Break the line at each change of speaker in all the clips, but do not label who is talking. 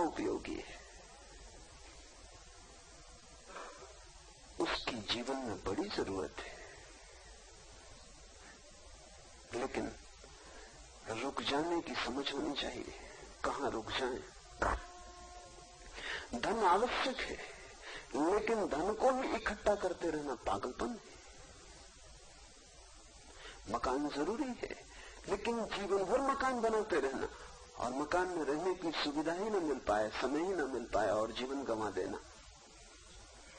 उपयोगी है, उसकी जीवन में बड़ी जरूरत है, लेकिन रुक जाने की समझ होनी चाहिए। कहां रुक जाएं? धन आवश्यक है, लेकिन धन को भी इकट्ठा करते रहना पागलपन है। मकान जरूरी है, लेकिन जीवन भर मकान बनाते रहना और मकान में रहने की सुविधा ही न मिल पाए, समय ही न मिल पाए और जीवन गंवा देना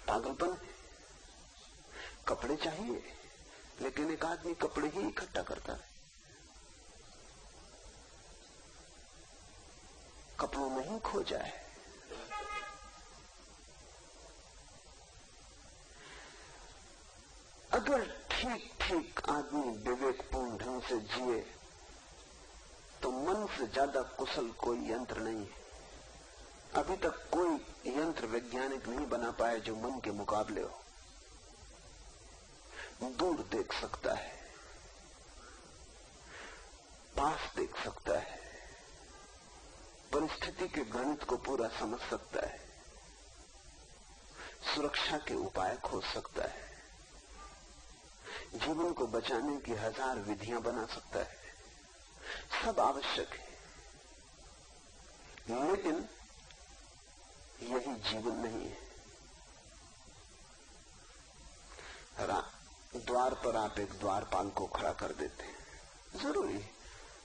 पागलपन है। कपड़े चाहिए, लेकिन एक आदमी कपड़े ही इकट्ठा करता है, कपड़ों में ही खो जाए। अगर ठीक ठीक आदमी विवेकपूर्ण ढंग से जिए तो मन से ज्यादा कुशल कोई यंत्र नहीं है। अभी तक कोई यंत्र वैज्ञानिक नहीं बना पाया जो मन के मुकाबले हो। दूर देख सकता है, पास देख सकता है, परिस्थिति के गणित को पूरा समझ सकता है, सुरक्षा के उपाय खोज सकता है, जीवन को बचाने की 1000 विधियां बना सकता है। सब आवश्यक है, लेकिन यही जीवन नहीं है। द्वार पर आप एक द्वारपाल को खड़ा कर देते हैं, जरूरी है,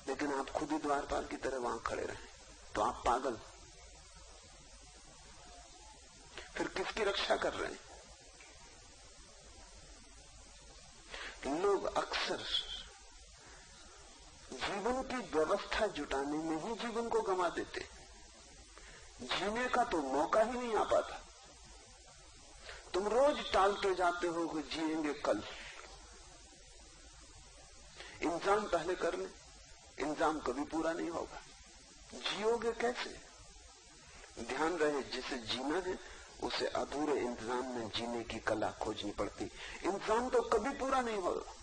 लेकिन आप खुद ही द्वारपाल की तरह वहां खड़े रहें तो आप पागल। फिर किसकी रक्षा कर रहे हैं? लोग अक्सर जीवन की व्यवस्था जुटाने में ही जीवन को गंवा देते, जीने का तो मौका ही नहीं आ पाता। तुम रोज टालते जाते हो कि जिएंगे कल, इंतजाम पहले कर ले, इंतजाम कभी पूरा नहीं होगा, जियोगे कैसे? ध्यान रहे, जिसे जीना है उसे अधूरे इंतजाम में जीने की कला खोजनी पड़ती। इंतजाम तो कभी पूरा नहीं होगा,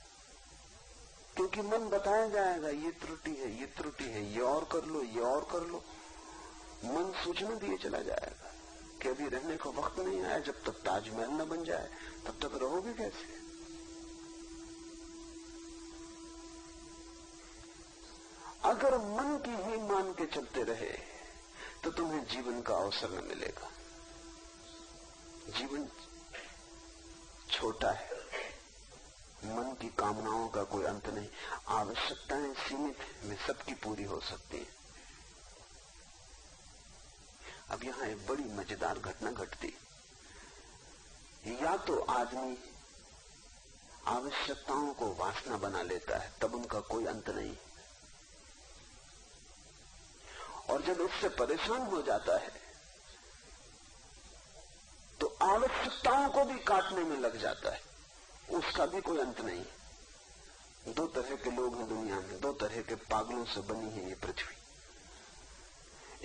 क्योंकि मन बताया जाएगा ये त्रुटि है, ये त्रुटि है, ये और कर लो, ये और कर लो। मन सूचना दिए चला जाएगा कि अभी रहने का वक्त नहीं आया, जब तक ताजमहल न बन जाए तब तक रहोगे कैसे? अगर मन की ही मान के चलते रहे तो तुम्हें जीवन का अवसर न मिलेगा। जीवन छोटा है, मन की कामनाओं का कोई अंत नहीं, आवश्यकताएं सीमित है, वे सबकी पूरी हो सकती है। अब यहां एक बड़ी मजेदार घटना घटती, या तो आदमी आवश्यकताओं को वासना बना लेता है, तब उनका कोई अंत नहीं, और जब इससे परेशान हो जाता है तो आवश्यकताओं को भी काटने में लग जाता है, उसका भी कोई अंत नहीं। 2 तरह के लोग हैं दुनिया में, 2 तरह के पागलों से बनी है ये पृथ्वी।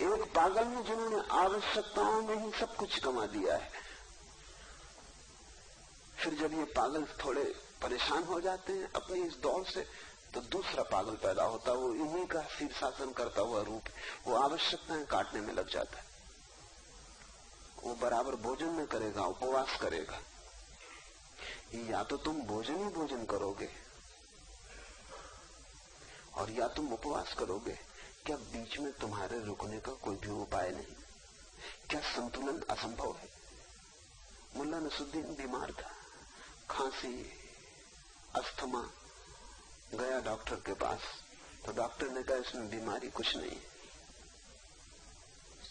एक पागल है जिन्होंने आवश्यकताओं में ही सब कुछ गंवा दिया है, फिर जब ये पागल थोड़े परेशान हो जाते हैं अपनी इस दौड़ से, तो दूसरा पागल पैदा होता है, वो इन्हीं का शीर्षासन करता हुआ रूप, वो आवश्यकताएं काटने में लग जाता है। वो बराबर भोजन न करेगा, उपवास करेगा। या तो तुम भोजन ही भोजन करोगे और या तुम उपवास करोगे, क्या बीच में तुम्हारे रुकने का कोई भी उपाय नहीं? क्या संतुलन असंभव है? मुल्ला नसरुद्दीन बीमार था, खांसी, अस्थमा, गया डॉक्टर के पास, तो डॉक्टर ने कहा इसमें बीमारी कुछ नहीं,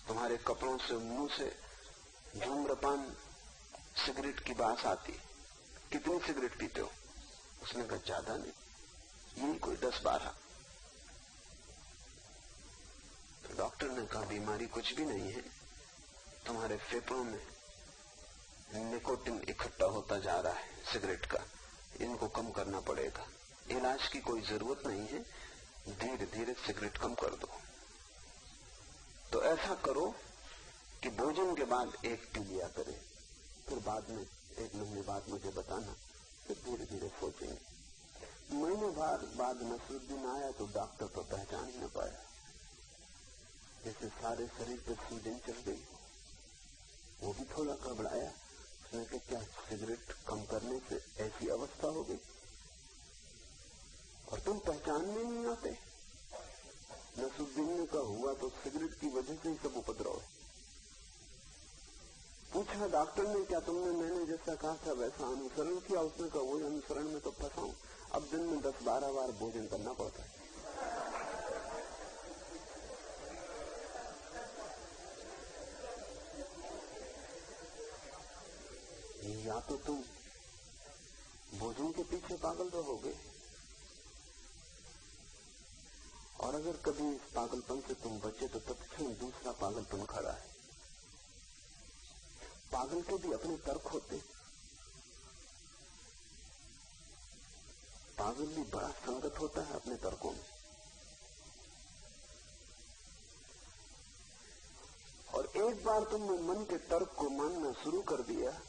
तुम्हारे कपड़ों से, मुंह से धूम्रपान, सिगरेट की बात आती, कितनी सिगरेट पीते हो? उसने कहा ज्यादा नहीं, यही कोई 10-12। तो डॉक्टर ने कहा बीमारी कुछ भी नहीं है, तुम्हारे फेफड़ों में निकोटिन इकट्ठा होता जा रहा है सिगरेट का, इनको कम करना पड़ेगा, इलाज की कोई जरूरत नहीं है, धीरे धीरे सिगरेट कम कर दो। तो ऐसा करो कि भोजन के बाद 1 पी लिया करे, फिर बाद में 1 महीने बाद मुझे बताना, फिर धीरे धीरे सोचेंगे। महीने बाद नसरुद्दीन आया तो डॉक्टर तो पहचान ही न पाया, जैसे सारे शरीर पर सूजन चढ़ गई। वो भी थोड़ा घबराया। उसने कहा क्या सिगरेट कम करने से ऐसी अवस्था हो गई? और तुम पहचान में नहीं आते? नसरुद्दीन का हुआ तो सिगरेट की वजह से ही सब उपद्रव है। पूछा डॉक्टर ने क्या तुमने मैंने जैसा कहा था वैसा अनुसरण किया? उसने कहा वो अनुसरण में तो फंसा हूं, अब दिन में 10-12 बार भोजन करना पड़ता है। या तो तुम भोजन के पीछे पागल रहोगे, और अगर कभी इस पागलपन से तुम बचे तो तत्क्षण दूसरा पागलपन खड़ा है। पागल के भी अपने तर्क होते। पागल भी बड़ा संगत होता है अपने तर्कों में। और एक बार तुमने मन के तर्क को मानना शुरू कर दिया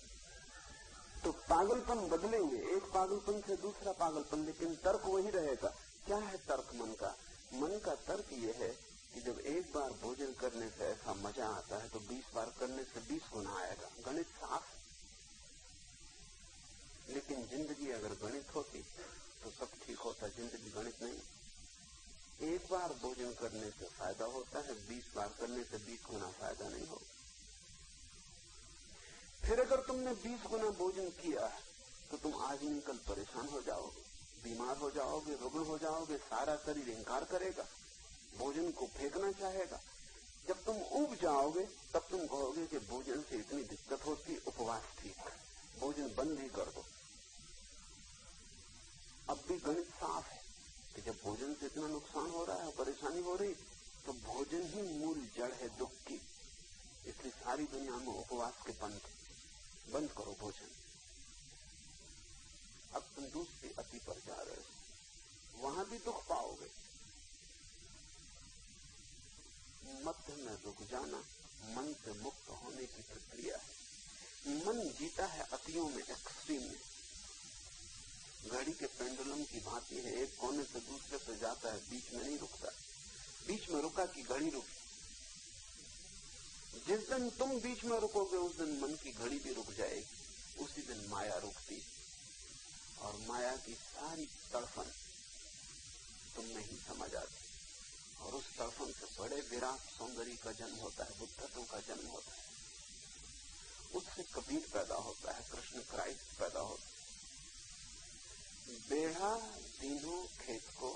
तो पागलपन बदलेंगे, एक पागलपन से दूसरा पागलपन, लेकिन तर्क वही रहेगा। क्या है तर्क मन का? मन का तर्क ये है कि जब एक बार भोजन करने से ऐसा मजा आता है तो 20 बार करने से 20 गुना आएगा। गणित साफ। लेकिन जिंदगी अगर गणित होती तो सब ठीक होता। जिंदगी गणित नहीं। एक बार भोजन करने से फायदा होता है, 20 बार करने से 20 गुना फायदा नहीं होगा। फिर अगर तुमने 20 गुना भोजन किया तो तुम आज नहीं कल परेशान हो जाओगे, बीमार हो जाओगे, रुग्ण हो जाओगे, सारा शरीर इंकार करेगा, भोजन को फेंकना चाहेगा। जब तुम ऊब जाओगे तब तुम कहोगे कि भोजन से इतनी दिक्कत होती, उपवास ठीक, भोजन बंद ही कर दो। अब भी गणित साफ है कि जब भोजन से इतना नुकसान हो रहा है, परेशानी हो रही, तो भोजन ही मूल जड़ है दुख की। इसलिए सारी दुनिया में उपवास के पंथ, बंद करो भोजन। अब तुम दूसरी अति पर जा रहे हो, वहां भी दुख पाओगे। मध्य में रुक जाना मन से मुक्त होने की प्रक्रिया है। मन जीता है अतियों में, एक्सट्रीम में। घड़ी के पेंडुलम की भांति है, एक कोने से दूसरे पर जाता है, बीच में नहीं रुकता। बीच में रुका कि घड़ी रुकी। जिस दिन तुम बीच में रुकोगे उस दिन मन की घड़ी भी रुक जाएगी, उसी दिन माया रुकती। और माया की सारी तड़फन तुम नहीं समझ आती, और उस तड़फन से बड़े विराट सौंदर्य का जन्म होता है, बुद्धत्व का जन्म होता है। उससे कबीर पैदा होता है, कृष्ण क्राइस्ट पैदा होता है। बेढ़ा दीनों खेत को